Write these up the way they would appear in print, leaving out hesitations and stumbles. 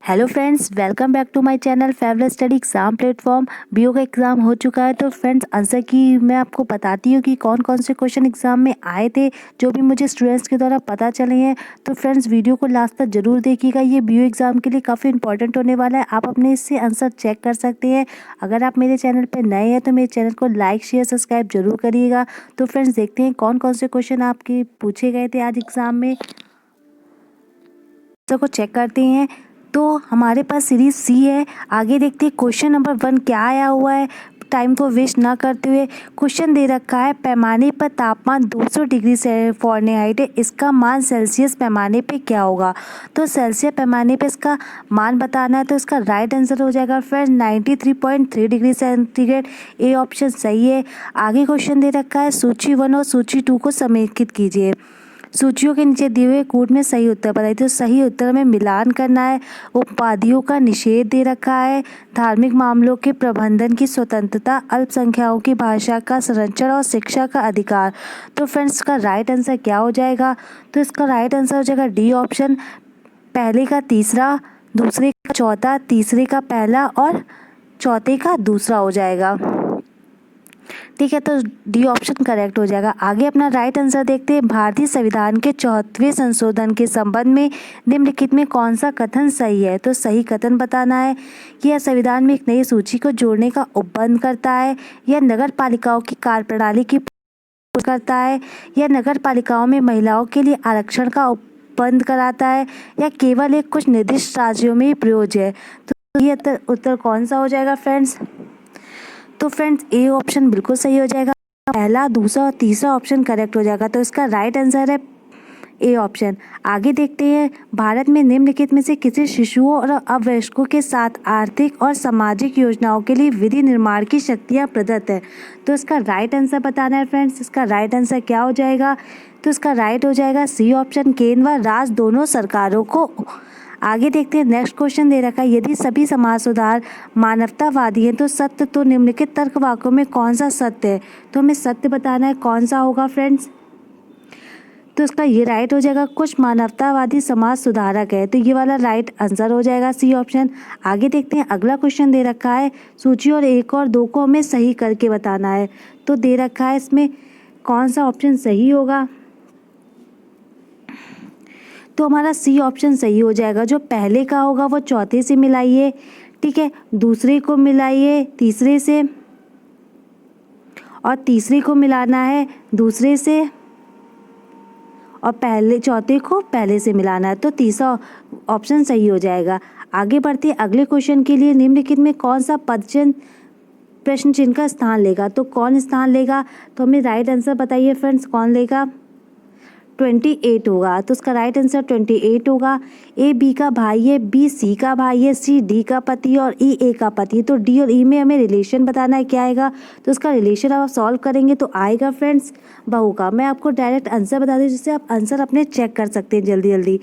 Hello friends, welcome back to my channel favourite study exam platform. BO का exam हो चुका है तो फ्रेंड्स आंसर की मैं आपको बताती हूँ कि कौन कौन से क्वेश्चन एग्ज़ाम में आए थे, जो भी मुझे स्टूडेंट्स के द्वारा पता चले हैं। तो फ्रेंड्स वीडियो को लास्ट तक जरूर देखिएगा, ये बीओ एग्ज़ाम के लिए काफ़ी इंपॉर्टेंट होने वाला है। आप अपने इससे आंसर चेक कर सकते हैं। अगर आप मेरे चैनल पर नए हैं तो मेरे चैनल को लाइक शेयर सब्सक्राइब जरूर करिएगा। तो फ्रेंड्स देखते हैं कौन कौन से क्वेश्चन आपके पूछे गए थे आज एग्ज़ाम में, को चेक करते हैं। तो हमारे पास सीरीज सी है। आगे देखते हैं क्वेश्चन नंबर 1 क्या आया हुआ है। टाइम को वेस्ट ना करते हुए क्वेश्चन दे रखा है, पैमाने पर तापमान 200 डिग्री से फ़ारेनहाइट है, इसका मान सेल्सियस पैमाने पे क्या होगा। तो सेल्सियस पैमाने पे इसका मान बताना है, तो इसका राइट आंसर हो जाएगा friends 93.3 degree centigrade. A option सही है। आगे क्वेश्चन दे रखा है, सूची 1 और सूची 2 को समेकित कीजिए। सूचियों के नीचे दिए हुए कूट में सही उत्तर बताइए। तो सही उत्तर में मिलान करना है। उपाधियों का निषेध दे रखा है, धार्मिक मामलों के प्रबंधन की स्वतंत्रता, अल्पसंख्यकों की भाषा का संरक्षण और शिक्षा का अधिकार। तो फ्रेंड्स का राइट आंसर क्या हो जाएगा। तो इसका राइट आंसर हो जाएगा डी ऑप्शन, पहले का तीसरा, दूसरे का चौथा, तीसरे का पहला और चौथे का दूसरा हो जाएगा। ठीक है, तो डी ऑप्शन करेक्ट हो जाएगा। आगे अपना राइट आंसर देखते हैं। भारतीय संविधान के 74वें संशोधन के संबंध में निम्नलिखित में कौन सा कथन सही है। तो सही कथन बताना है कि यह संविधान में एक नई सूची को जोड़ने का उपबंध करता है, यह नगर पालिकाओं की कार्यप्रणाली की करता है, यह नगर पालिकाओं में महिलाओं के लिए आरक्षण का उपबंध कराता है, या केवल एक कुछ निर्दिष्ट राज्यों में ही प्रयोज्य है। तो ये उत्तर कौन सा हो जाएगा फ्रेंड्स। तो फ्रेंड्स ए ऑप्शन बिल्कुल सही हो जाएगा। पहला, दूसरा और तीसरा ऑप्शन करेक्ट हो जाएगा। तो इसका राइट आंसर है ए ऑप्शन। आगे देखते हैं, भारत में निम्नलिखित में से किसी शिशुओं और अवयस्कों के साथ आर्थिक और सामाजिक योजनाओं के लिए विधि निर्माण की शक्तियाँ प्रदत्त है। तो इसका राइट आंसर बताना है फ्रेंड्स। इसका राइट आंसर क्या हो जाएगा। तो इसका राइट हो जाएगा सी ऑप्शन, केंद्र व राज्य दोनों सरकारों को। आगे देखते हैं, नेक्स्ट क्वेश्चन दे रखा है, यदि सभी समाज सुधार मानवतावादी हैं तो सत्य, तो निम्नलिखित तर्क वाक्यों में कौन सा सत्य है। तो हमें सत्य बताना है कौन सा होगा फ्रेंड्स। तो इसका ये राइट हो जाएगा, कुछ मानवतावादी समाज सुधारक है। तो ये वाला राइट आंसर हो जाएगा सी ऑप्शन। आगे देखते हैं, अगला क्वेश्चन दे रखा है, सूची और 1 और 2 को हमें सही करके बताना है। तो दे रखा है इसमें कौन सा ऑप्शन सही होगा। तो हमारा सी ऑप्शन सही हो जाएगा। जो पहले का होगा वो चौथे से मिलाइए, ठीक है, दूसरे को मिलाइए तीसरे से, और तीसरे को मिलाना है दूसरे से, और पहले चौथे को पहले से मिलाना है। तो तीसरा ऑप्शन सही हो जाएगा। आगे बढ़ते अगले क्वेश्चन के लिए, निम्नलिखित में कौन सा पदचिन्ह प्रश्न चिन्ह का स्थान लेगा। तो कौन स्थान लेगा। तो हमें राइट आंसर बताइए फ्रेंड्स, कौन लेगा। 28 होगा। तो उसका राइट आंसर 28 होगा। ए बी का भाई है, बी सी का भाई है, सी डी का पति और ई ए का पति। तो डी और ई में हमें रिलेशन बताना है, क्या आएगा। तो उसका रिलेशन आप सॉल्व करेंगे तो आएगा फ्रेंड्स बहू का। मैं आपको डायरेक्ट आंसर बता दूँ जिससे आप आंसर अपने चेक कर सकते हैं जल्दी जल्दी।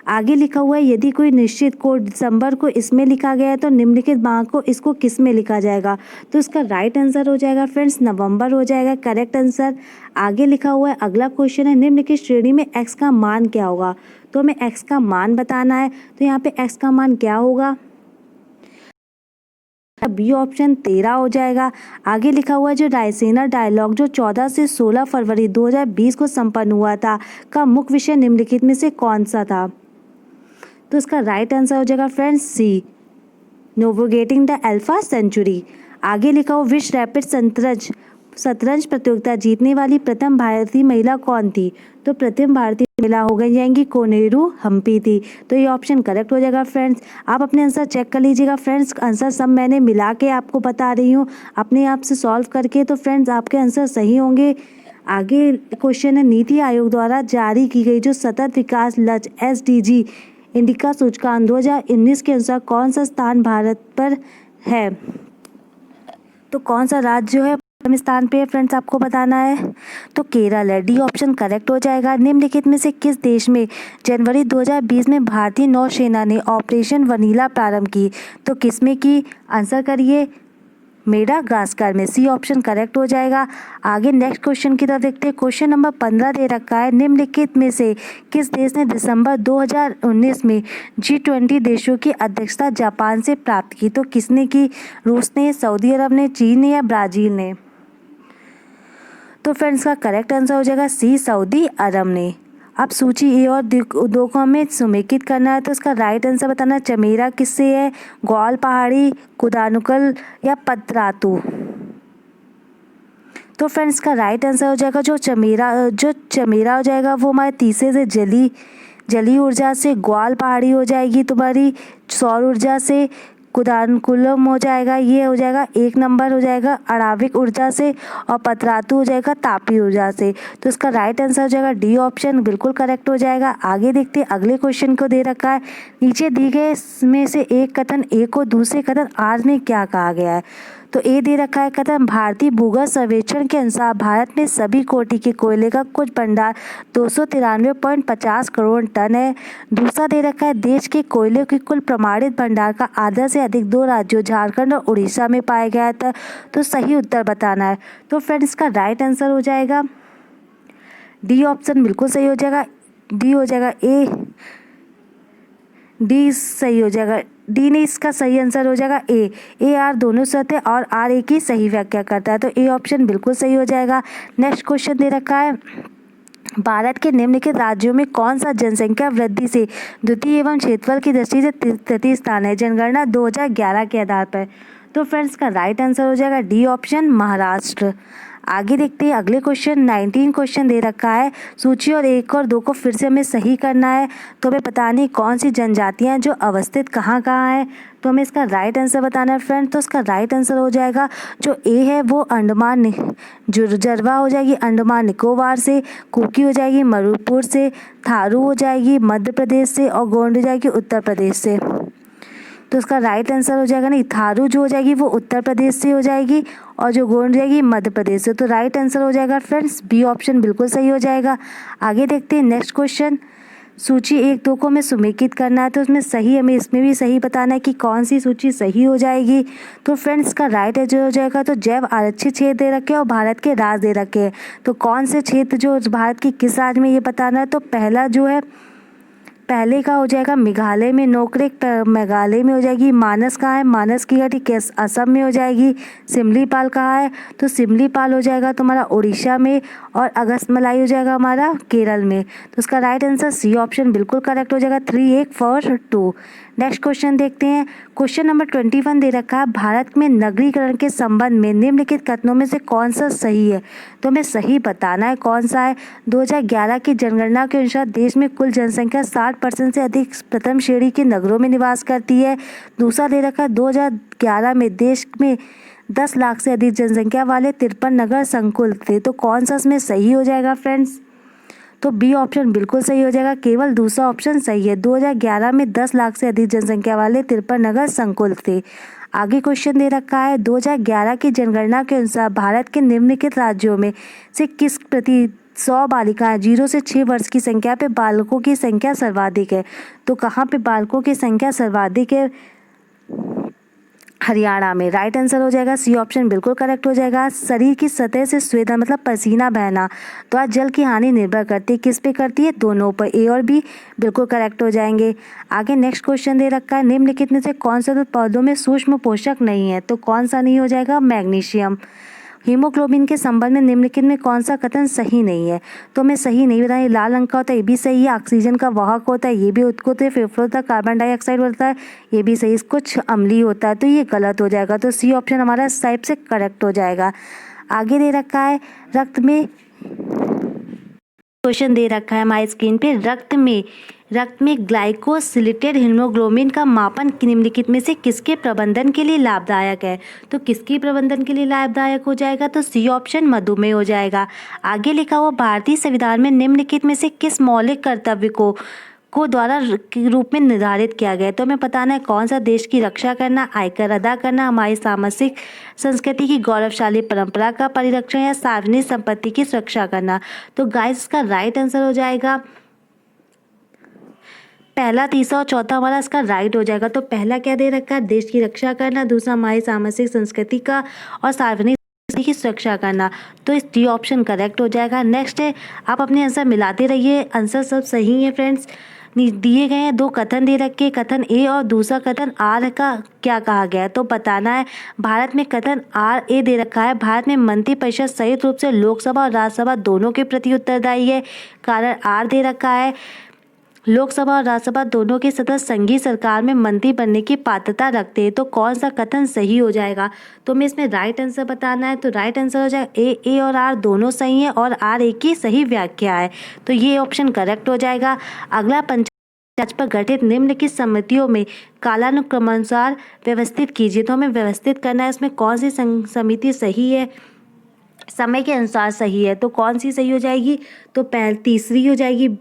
आगे लिखा हुआ है, यदि कोई निश्चित को दिसंबर को इसमें लिखा गया है तो निम्नलिखित माह को इसको किस में लिखा जाएगा। तो इसका राइट आंसर हो जाएगा फ्रेंड्स नवंबर हो जाएगा करेक्ट आंसर। आगे लिखा हुआ है, अगला क्वेश्चन है, निम्नलिखित श्रेणी में एक्स का मान क्या होगा। तो हमें एक्स का मान बताना है। तो यहाँ पे एक्स का मान क्या होगा। बी ऑप्शन 13 हो जाएगा। आगे लिखा हुआ है, जो रायसीना डायलॉग जो 14 से 16 फरवरी 2020 को संपन्न हुआ था का मुख्य विषय निम्नलिखित में से कौन सा था। तो इसका राइट आंसर हो जाएगा friends C, navigating the alpha century. आगे लिखा हो, विश्व रैपिड शतरंज प्रतियोगिता जीतने वाली प्रथम भारतीय महिला कौन थी। तो प्रथम भारतीय महिला हो गई जाएंगी कोनेरू हम्पी थी। तो ये ऑप्शन करेक्ट हो जाएगा फ्रेंड्स। आप अपने आंसर चेक कर लीजिएगा फ्रेंड्स, आंसर सब मैंने मिला के आपको बता रही हूँ अपने आप से सॉल्व करके। तो फ्रेंड्स आपके आंसर सही होंगे। आगे क्वेश्चन है, नीति आयोग द्वारा जारी की गई जो सतत विकास लक्ष्य SDG इंडिका सूचकांक 2019 के अनुसार कौन सा स्थान भारत पर है। तो कौन सा राज्य है प्रथम स्थान पे फ्रेंड्स आपको बताना है। तो केरल है। डी ऑप्शन करेक्ट हो जाएगा। निम्नलिखित में से किस देश में जनवरी 2020 में भारतीय नौसेना ने ऑपरेशन वनीला प्रारंभ की। तो किस में की, आंसर करिए। मेडागास्कर में। सी ऑप्शन करेक्ट हो जाएगा। आगे नेक्स्ट क्वेश्चन की तरफ देखते हैं। क्वेश्चन नंबर 15 दे रखा है, निम्नलिखित में से किस देश ने दिसंबर 2019 में G20 देशों की अध्यक्षता जापान से प्राप्त की? तो किसने की? रूस ने, सऊदी अरब ने, चीन ने या ब्राज़ील ने? तो फ्रेंड्स का करेक्ट आंसर हो जाएगा सी, सऊदी अरब ने। अब सूची ए और दो को हमें समेकित करना है, तो इसका राइट आंसर बताना। चमेरा किससे है? ग्वाल पहाड़ी, कुदानुकल या पतरातू? तो फ्रेंड्स का राइट आंसर हो जाएगा जो चमेरा हो जाएगा वो हमारे तीसरे से जली ऊर्जा से, ग्वाल पहाड़ी हो जाएगी तुम्हारी सौर ऊर्जा से, कुदानुकुलम हो जाएगा, ये हो जाएगा 1 नंबर हो जाएगा आणविक ऊर्जा से, और पतरातू हो जाएगा तापीय ऊर्जा से। तो इसका राइट आंसर हो जाएगा डी ऑप्शन, बिल्कुल करेक्ट हो जाएगा। आगे देखते हैं अगले क्वेश्चन को दे रखा है, नीचे दी गए में से एक कथन ए को दूसरे कथन आर में क्या कहा गया है? तो ए दे रखा है कथन, भारतीय भूगर्भ सर्वेक्षण के अनुसार भारत में सभी कोटि के कोयले का कुछ भंडार 293.50 करोड़ टन है। दूसरा दे रखा है, देश के कोयले के कुल प्रमाणित भंडार का आधा से अधिक 2 राज्यों झारखंड और उड़ीसा में पाया गया था। तो सही उत्तर बताना है। तो फ्रेंड्स का राइट आंसर हो जाएगा डी ऑप्शन, बिल्कुल सही हो जाएगा। डी हो जाएगा ए, डी सही हो जाएगा। डी नहीं, इसका सही आंसर हो जाएगा ए आर दोनों सत्य है और आर ए की सही व्याख्या करता है। तो ए ऑप्शन बिल्कुल सही हो जाएगा। नेक्स्ट क्वेश्चन दे रखा है, भारत के निम्नलिखित राज्यों में कौन सा जनसंख्या वृद्धि से द्वितीय एवं क्षेत्रफल की दृष्टि से तृतीय स्थान है जनगणना 2011 के आधार पर? तो फ्रेंड्स का राइट आंसर हो जाएगा डी ऑप्शन, महाराष्ट्र। आगे देखते हैं अगले क्वेश्चन। 19 क्वेश्चन दे रखा है, सूची और 1 और 2 को फिर से हमें सही करना है। तो हमें बतानी कौन सी जनजातियां जो अवस्थित कहाँ कहाँ है। तो हमें इसका राइट आंसर बताना है फ्रेंड। तो इसका राइट आंसर हो जाएगा जो ए है वो अंडमान जरवा हो जाएगी अंडमान निकोबार से, कुकी हो जाएगी मणिपुर से, थारू हो जाएगी मध्य प्रदेश से, और गोंड हो जाएगी उत्तर प्रदेश से। तो इसका राइट आंसर हो जाएगा, नहीं, थारू जो हो जाएगी वो उत्तर प्रदेश से हो जाएगी, और जो गोंड जाएगी मध्य प्रदेश से। तो राइट आंसर हो जाएगा फ्रेंड्स बी ऑप्शन, बिल्कुल सही हो जाएगा। आगे देखते हैं नेक्स्ट क्वेश्चन। सूची 1 2 को हमें समेकित करना है, तो उसमें सही हमें इसमें भी सही बताना है कि कौन सी सूची सही हो जाएगी। तो फ्रेंड्स का राइट आंसर हो जाएगा, तो जैव आरक्षित क्षेत्र दे रखे हैं और भारत के राज्य दे रखे हैं। तो कौन से क्षेत्र जो भारत की किस राज्य में ये बताना है। तो पहला जो है, पहले का हो जाएगा मेघालय में, नोकरेक मेघालय में हो जाएगी। मानस कहाँ है? मानस की घाटी असम में हो जाएगी। सिमलीपाल कहाँ है? तो सिमलीपाल हो जाएगा तुम्हारा उड़ीसा में, और अगस्तमलाई हो जाएगा हमारा केरल में। तो उसका राइट आंसर सी ऑप्शन, बिल्कुल करेक्ट हो जाएगा 3 1 4 2। नेक्स्ट क्वेश्चन देखते हैं। क्वेश्चन नंबर 21 दे रखा है, भारत में नगरीकरण के संबंध में निम्नलिखित कथनों में से कौन सा सही है? तो हमें सही बताना है कौन सा है। 2011 की जनगणना के अनुसार देश में कुल जनसंख्या 60% से अधिक प्रथम श्रेणी के नगरों में निवास करती है। दूसरा दे रखा है, 2011 में देश में 10 लाख से अधिक जनसंख्या वाले 53 नगर संकुल थे। तो कौन सा इसमें सही हो जाएगा फ्रेंड्स? तो बी ऑप्शन बिल्कुल सही हो जाएगा, केवल दूसरा ऑप्शन सही है। 2011 में 10 लाख से अधिक जनसंख्या वाले 53 नगर संकुल थे। आगे क्वेश्चन दे रखा है, 2011 की जनगणना के अनुसार भारत के निम्नलिखित राज्यों में से किस प्रति 100 बालिकाएं 0 से 6 वर्ष की संख्या पे बालकों की संख्या सर्वाधिक है? तो कहाँ पे बालकों की संख्या सर्वाधिक है? हरियाणा में। राइट आंसर हो जाएगा सी ऑप्शन, बिल्कुल करेक्ट हो जाएगा। शरीर की सतह से स्वेदन मतलब पसीना बहना, तो आज जल की हानि निर्भर करती है, किस पे करती है? दोनों पर। ए और बी बिल्कुल करेक्ट हो जाएंगे। आगे नेक्स्ट क्वेश्चन दे रखा है, निम्नलिखित में से कौन सा पौधों में सूक्ष्म पोषक नहीं है? तो कौन सा नहीं हो जाएगा? मैग्नीशियम। हीमोग्लोबिन के संबंध में निम्नलिखित में कौन सा कथन सही नहीं है? तो हमें सही नहीं बताया। लाल रंग का होता है, ये भी सही है। ऑक्सीजन का वाहक होता है, ये भी उत्कुत है। फेफड़ों होता है, कार्बन डाइऑक्साइड होता है, ये भी सही। कुछ अम्लीय होता है, तो ये गलत हो जाएगा। तो सी ऑप्शन हमारा इस टाइप से करेक्ट हो जाएगा। आगे दे रखा है, रक्त में क्वेश्चन दे रखा है हमारी स्क्रीन पे, रक्त में ग्लाइकोसिलेटेड हीमोग्लोबिन का मापन निम्नलिखित में से किसके प्रबंधन के लिए लाभदायक है? तो किसके प्रबंधन के लिए लाभदायक हो जाएगा? तो सी ऑप्शन मधुमेह हो जाएगा। आगे लिखा हुआ, भारतीय संविधान में निम्नलिखित में से किस मौलिक कर्तव्य को द्वारा के रूप में निर्धारित किया गया है? तो हमें बताना है कौन सा। देश की रक्षा करना, आयकर अदा करना, हमारी सामाजिक संस्कृति की गौरवशाली परंपरा का परिरक्षण, या सार्वजनिक संपत्ति की सुरक्षा करना। तो गाइस इसका राइट आंसर हो जाएगा पहला, तीसरा और चौथा हमारा इसका राइट हो जाएगा। तो पहला क्या दे रखा है, देश की रक्षा करना, दूसरा हमारी सामाजिक संस्कृति का और सार्वजनिक की सुरक्षा करना। तो इस डी ऑप्शन करेक्ट हो जाएगा। नेक्स्ट है, आप अपने आंसर मिलाते रहिए, आंसर सब सही है फ्रेंड्स। दिए गए हैं दो कथन दे रखे, कथन ए और दूसरा कथन आर का क्या कहा गया है, तो बताना है। भारत में कथन आर ए दे रखा है, भारत में मंत्रिपरिषद संयुक्त रूप से लोकसभा और राज्यसभा दोनों के प्रति उत्तरदायी है। कारण आर दे रखा है, लोकसभा और राज्यसभा दोनों के सदस्य संघीय सरकार में मंत्री बनने की पात्रता रखते हैं। तो कौन सा कथन सही हो जाएगा, तो हमें इसमें राइट आंसर बताना है। तो राइट आंसर हो जाएगा ए और आर दोनों सही है और आर ए की सही व्याख्या है। तो ये ऑप्शन करेक्ट हो जाएगा। अगला, पंचायत पर गठित निम्नलिखित समितियों में कालानुक्रमानुसार व्यवस्थित कीजिए। तो हमें व्यवस्थित करना है, इसमें कौन सी समिति सही है, समय के अनुसार सही है। तो कौन सी सही हो जाएगी, तो तीसरी हो जाएगी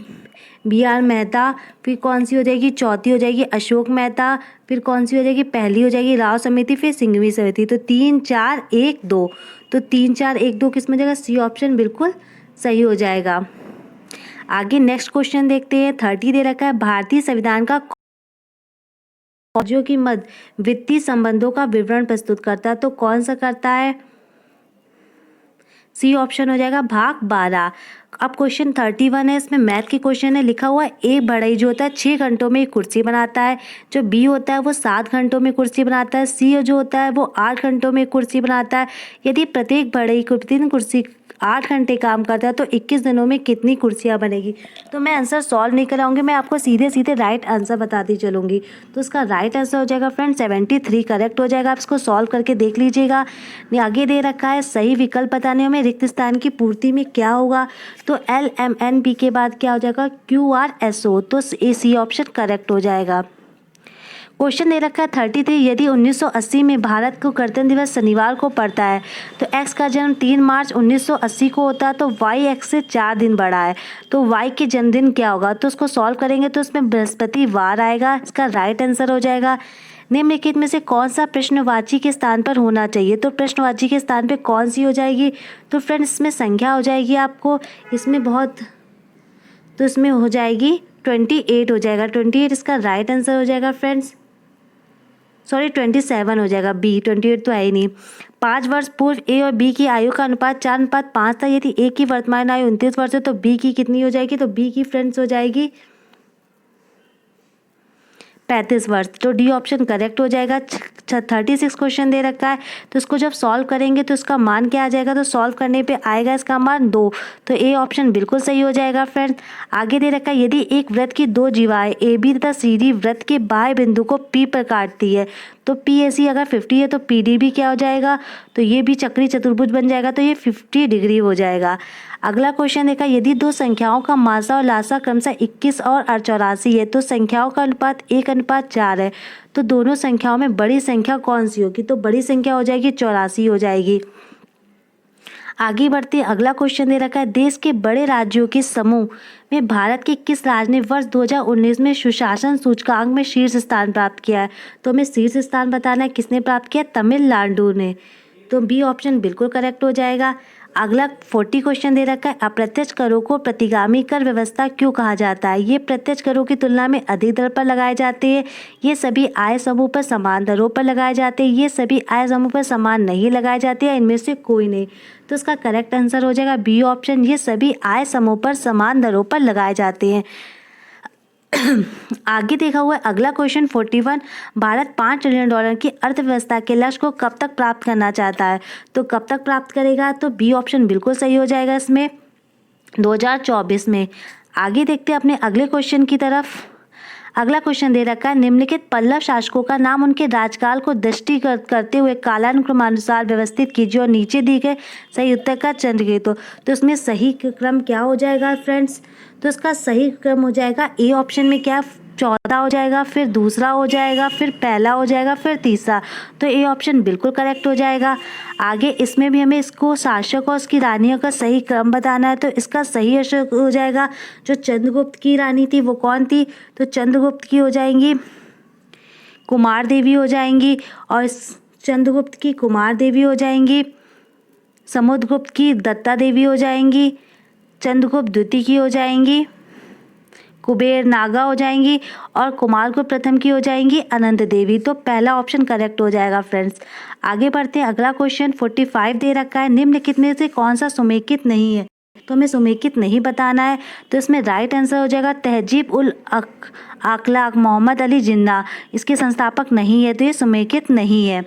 बी आर मेहता, फिर कौन सी हो जाएगी, चौथी हो जाएगी अशोक मेहता, फिर कौन सी हो जाएगी, पहली हो जाएगी राव समिति, फिर सिंघवी समिति। तो 3 4 1 2, तो 3 4 1 2 किस में जाएगा, सी ऑप्शन बिल्कुल सही हो जाएगा। आगे नेक्स्ट क्वेश्चन देखते हैं। 30 दे रखा है, भारतीय संविधान का राज्यों की मध्य वित्तीय संबंधों का विवरण प्रस्तुत करता है। तो कौन सा करता है, सी ऑप्शन हो जाएगा भाग 12। अब क्वेश्चन 31 है, इसमें मैथ की क्वेश्चन है। लिखा हुआ है ए बढ़ई जो होता है 6 घंटों में एक कुर्सी बनाता है, जो बी होता है वो 7 घंटों में कुर्सी बनाता है, सी जो होता है वो 8 घंटों में कुर्सी बनाता है। यदि प्रत्येक बढ़ई 3 कुर्सी 8 घंटे काम करता है तो 21 दिनों में कितनी कुर्सियाँ बनेगी। तो मैं आंसर सॉल्व नहीं कराऊंगी, मैं आपको सीधे सीधे राइट आंसर बताती चलूँगी। तो इसका राइट आंसर हो जाएगा फ्रेंड 73 करेक्ट हो जाएगा। आप इसको सॉल्व करके देख लीजिएगा। आगे दे रखा है सही विकल्प बताने में रिक्त स्थान की पूर्ति में क्या होगा, तो LMNP के बाद क्या हो जाएगा, QRSO। तो सी ऑप्शन करेक्ट हो जाएगा। क्वेश्चन दे रखा है 33, यदि 1980 में भारत को गणतंत्र दिवस शनिवार को पड़ता है तो एक्स का जन्म 3 मार्च 1980 को होता है, तो वाई एक्स से 4 दिन बड़ा है, तो वाई के जन्मदिन क्या होगा। तो उसको सॉल्व करेंगे तो इसमें बृहस्पतिवार आएगा, इसका राइट आंसर हो जाएगा। निम्नलिखित में से कौन सा प्रश्नवाची के स्थान पर होना चाहिए, तो प्रश्नवाची के स्थान पर कौन सी हो जाएगी, तो फ्रेंड्स इसमें संख्या हो जाएगी आपको, इसमें बहुत, तो इसमें हो जाएगी 28 हो जाएगा। 28 इसका राइट आंसर हो जाएगा फ्रेंड्स। सॉरी 27 हो जाएगा, बी 28 तो है ही नहीं। 5 वर्ष पूर्व ए और बी की आयु का अनुपात 4:5 था। यदि ए की वर्तमान आयु 29 वर्ष है तो बी की कितनी हो जाएगी, तो बी की फ्रेंड्स हो जाएगी 35 वर्ष। तो डी ऑप्शन करेक्ट हो जाएगा। 36 क्वेश्चन दे रखा है, तो इसको जब सॉल्व करेंगे तो इसका मान क्या आ जाएगा, तो सॉल्व करने पे आएगा इसका मान 2। तो ए ऑप्शन बिल्कुल सही हो जाएगा फ्रेंड। आगे दे रखा है यदि एक वृत्त की 2 जीवाएं ए बी तथा सी डी वृत्त के बाह्य बिंदु को पी पर काटती है, तो पी ए सी अगर 50 है तो पी डी भी क्या हो जाएगा, तो ये भी चक्री चतुर्भुज बन जाएगा, तो ये 50 डिग्री हो जाएगा। अगला क्वेश्चन देखा, यदि दो संख्याओं का मासा और लासा क्रमशः 21 और 84 है तो संख्याओं का अनुपात 1:4 है, तो दोनों संख्याओं में बड़ी संख्या कौन सी होगी, तो बड़ी संख्या हो जाएगी 84 हो जाएगी। आगे बढ़ते अगला क्वेश्चन दे रखा है देश के बड़े राज्यों के समूह में भारत के किस राज्य ने वर्ष 2019 में सुशासन सूचकांक में शीर्ष स्थान प्राप्त किया है, तो हमें शीर्ष स्थान बताना है किसने प्राप्त किया, तमिलनाडु ने। तो बी ऑप्शन बिल्कुल करेक्ट हो जाएगा। अगला 40 क्वेश्चन दे रखा है अप्रत्यक्ष करों को प्रतिगामी कर व्यवस्था क्यों कहा जाता है। ये प्रत्यक्ष करों की तुलना में अधिक दर पर लगाए जाते हैं, ये सभी आय समूह पर समान दरों पर लगाए जाते हैं, ये सभी आय समूह पर समान नहीं लगाए जाते हैं, इनमें से कोई नहीं। तो इसका करेक्ट आंसर हो जाएगा बी ऑप्शन, ये सभी आय समूह पर समान दरों पर लगाए जाते हैं। आगे देखा हुआ अगला क्वेश्चन 41, भारत $5 ट्रिलियन की अर्थव्यवस्था के लक्ष्य को कब तक प्राप्त करना चाहता है, तो कब तक प्राप्त करेगा, तो बी ऑप्शन बिल्कुल सही हो जाएगा इसमें 2024 में। आगे देखते हैं अपने अगले क्वेश्चन की तरफ। अगला क्वेश्चन दे रखा है निम्नलिखित पल्लव शासकों का नाम उनके राजकाल को दृष्टिगत करते हुए कालानुक्रमानुसार व्यवस्थित कीजिए और नीचे दी गए सही उत्तर का चयन कीजिए। तो इसमें सही क्रम क्या हो जाएगा फ्रेंड्स, तो इसका सही क्रम हो जाएगा ए ऑप्शन में क्या, चौथा हो जाएगा, फिर दूसरा हो जाएगा, फिर पहला हो जाएगा, फिर तीसरा। तो ए ऑप्शन बिल्कुल करेक्ट हो जाएगा। आगे इसमें भी हमें इसको शासक और उसकी रानियों का सही क्रम बताना है, तो इसका सही आंसर हो जाएगा जो चंद्रगुप्त की रानी थी वो कौन थी, तो चंद्रगुप्त की हो जाएंगी कुमार देवी हो जाएंगी, और चंद्रगुप्त की कुमार देवी हो जाएंगी, समुद्रगुप्त की दत्ता देवी हो जाएंगी, चंद्रगुप्त द्वितीय की हो जाएंगी कुबेर, नागा हो जाएंगी और कुमार को प्रथम की हो जाएंगी अनंत देवी। तो पहला ऑप्शन करेक्ट हो जाएगा फ्रेंड्स। आगे बढ़ते हैं, अगला क्वेश्चन 45 दे रखा है, निम्नलिखित में से कौन सा सुमेकित नहीं है। तो हमें सुमेकित नहीं बताना है, तो इसमें राइट आंसर हो जाएगा तहजीब उल अखलाक मोहम्मद अली जिन्ना, इसके संस्थापक नहीं है, तो ये सुमेकित नहीं है।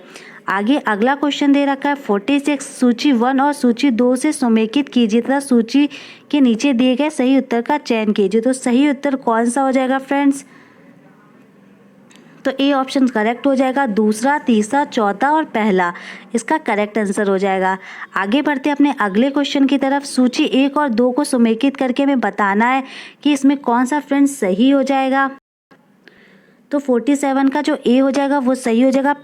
आगे अगला क्वेश्चन दे रखा है 46, सूची 1 और सूची 2 से सुमेकित कीजिए तथा सूची के नीचे दिए गए सही उत्तर का चयन कीजिए। तो सही उत्तर कौन सा हो जाएगा फ्रेंड्स, तो ए ऑप्शन करेक्ट हो जाएगा, दूसरा, तीसरा, चौथा और पहला इसका करेक्ट आंसर हो जाएगा। आगे बढ़ते हैं अपने अगले क्वेश्चन की तरफ। सूची 1 और 2 को सुमेकित करके हमें बताना है कि इसमें कौन सा फ्रेंड्स सही हो जाएगा। तो 47 का जो ए हो जाएगा वो सही हो जाएगा,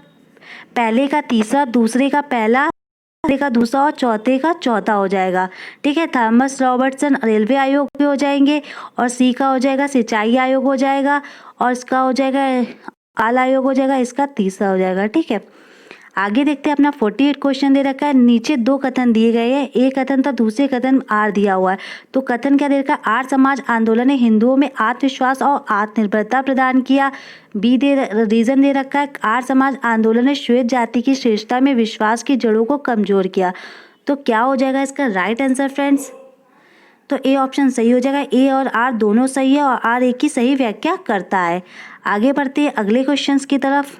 पहले का तीसरा, दूसरे का पहला, तीसरे का दूसरा और चौथे का चौथा हो जाएगा। ठीक है, थॉमस रॉबर्टसन रेलवे आयोग के हो जाएंगे और सी का हो जाएगा सिंचाई आयोग हो जाएगा और इसका हो जाएगा काल आयोग हो जाएगा, इसका तीसरा हो जाएगा। ठीक है, आगे देखते हैं अपना 48 क्वेश्चन दे रखा है, नीचे 2 कथन दिए गए हैं, एक कथन था, दूसरे कथन आर दिया हुआ है। तो कथन क्या दे रखा है, आर्य समाज आंदोलन ने हिंदुओं में आत्मविश्वास और आत्मनिर्भरता प्रदान किया। बी रीजन दे रखा है, आर्य समाज आंदोलन ने श्वेत जाति की श्रेष्ठता में विश्वास की जड़ों को कमजोर किया। तो क्या हो जाएगा इसका राइट आंसर फ्रेंड्स, तो ए ऑप्शन सही हो जाएगा, ए और आर दोनों सही है और आर एक की सही व्याख्या करता है। आगे बढ़ते हैं अगले क्वेश्चंस की तरफ।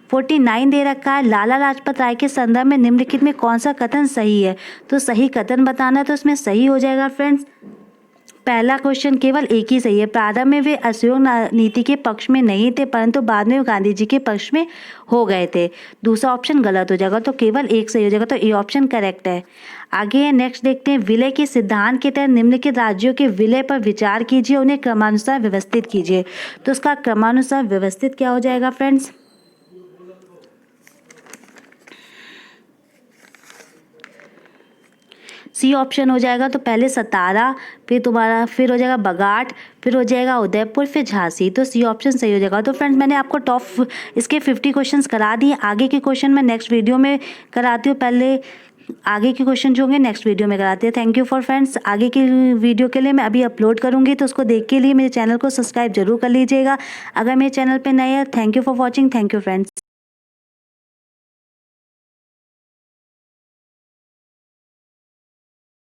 49 दे रखा है, लाला लाजपत राय के संदर्भ में निम्नलिखित में कौन सा कथन सही है। तो सही कथन बताना है, तो इसमें सही हो जाएगा फ्रेंड्स पहला क्वेश्चन केवल एक ही सही है, प्रारंभ में वे असहयोग नीति के पक्ष में नहीं थे परंतु बाद में गांधी जी के पक्ष में हो गए थे। दूसरा ऑप्शन गलत हो जाएगा, तो केवल एक सही हो जाएगा, तो ए ऑप्शन करेक्ट है। आगे है नेक्स्ट देखते हैं, विलय के सिद्धांत के तहत निम्नलिखित राज्यों के विलय पर विचार कीजिए, उन्हें क्रमानुसार व्यवस्थित कीजिए। तो उसका क्रमानुसार व्यवस्थित क्या हो जाएगा फ्रेंड्स, सी ऑप्शन हो जाएगा। तो पहले सतारा, फिर हो जाएगा बगाट, फिर हो जाएगा उदयपुर, फिर झांसी। तो सी ऑप्शन सही हो जाएगा। तो फ्रेंड्स मैंने आपको टॉप इसके 50 क्वेश्चंस करा दिए, आगे के क्वेश्चन मैं नेक्स्ट वीडियो में कराती हूँ, पहले आगे के क्वेश्चन जो होंगे नेक्स्ट वीडियो में कराते हैं। थैंक यू फॉर फ्रेंड्स, आगे की वीडियो के लिए मैं अभी अपलोड करूँगी, तो उसको देख के लिए मेरे चैनल को सब्सक्राइब जरूर कर लीजिएगा। अगर मेरे चैनल पर नए हैं, thank you for watching, thank you friends.